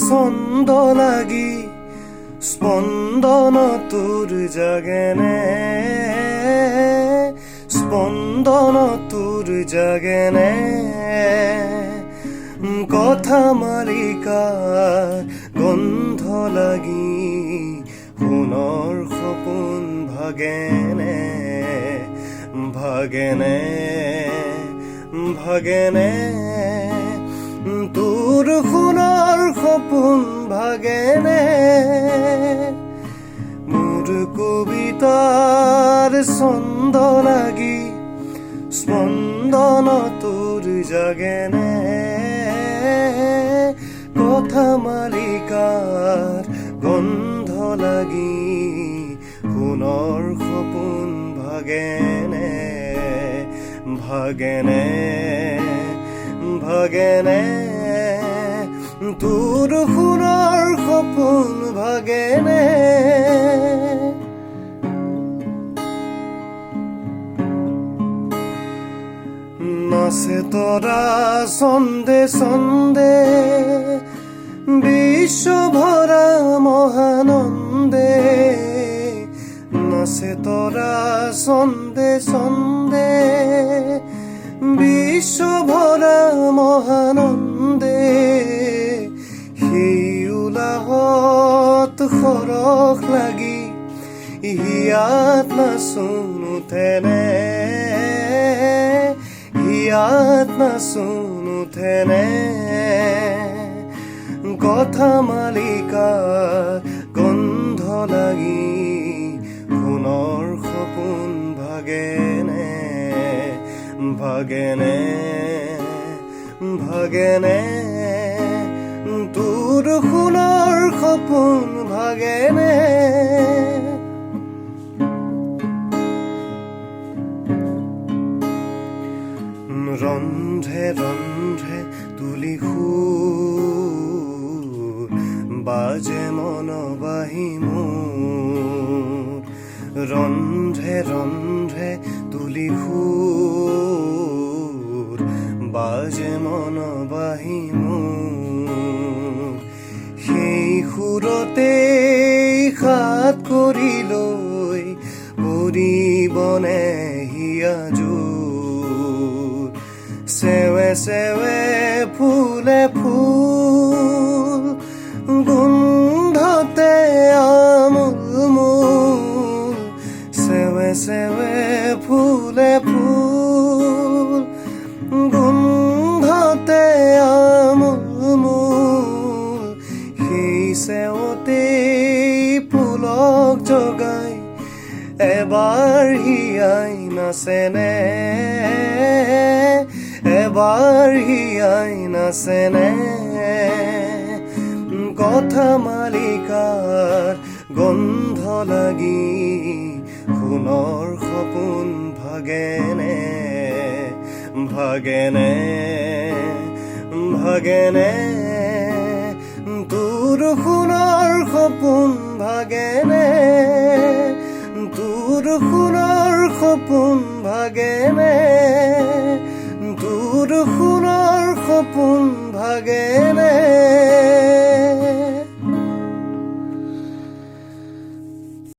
ছন্দ লাগি স্পন্দন তোৰ জাগেনে স্পন্দন তোৰ জাগেনে কথা মালিকাৰ গন্ধ লাগি সোণৰ সপোন ভাগেনে ভাগেনে ভাগেনে তোৰ সোণৰ সপোন ভাগেনে মোৰ কবিতাৰ ছন্দ লাগি স্পন্দন তোৰ জাগেনে কথা মালিকাৰ গন্ধ লাগি সোণৰ সপোন ভাগেনে ভাগেনে ভাগেনে তোৰ সোণৰ সপোন ভাগেনে নাচে তৰা ছন্দে ছন্দে বিশ্ব ভৰা মহানন্দে নাচে তৰা ছন্দে ছন্দে বিশ্ব ভৰা মহানন্দে সেই উলাহত সৰস লাগি হিয়াত নাচোন উঠেনে হিয়াত নাচোন উঠেনে কথা মালিকাৰ গন্ধ লাগি সোণৰ সপোন ভাগেনে ভাগেনে ভাগেনে তোৰ সোণৰ সপোন ভাগেনে ৰন্ধে ৰন্ধে তুলি সুৰ বাজে মন বাহি মোৰ ৰন্ধে ৰন্ধে তুলি সুৰ বাজে মন বাহি মোৰ সেই সুৰতেই সাত কৰি লৈ পৰিবনে হিয়া জোৰ সেৱে সেৱে ফুলে ফুল গোন্ধতে আমোল মোল সেৱে সেৱে ফুলে ফুল গোন্ধতে আমোল মোল সেই সেৱতেই ফুলক জগাই এবাৰ হিয়াই নাচেনে এবাৰ হিয়াই নাচেনে কথা মালিকাৰ গন্ধ লাগি সোণৰ সপোন ভাগেনে ভাগেনে ভাগেনে তোৰ সোণৰ সপোন ভাগেনে তোৰ সোণৰ সপোন ভাগেনে তোৰ সোণৰ সপোন ভাগেনে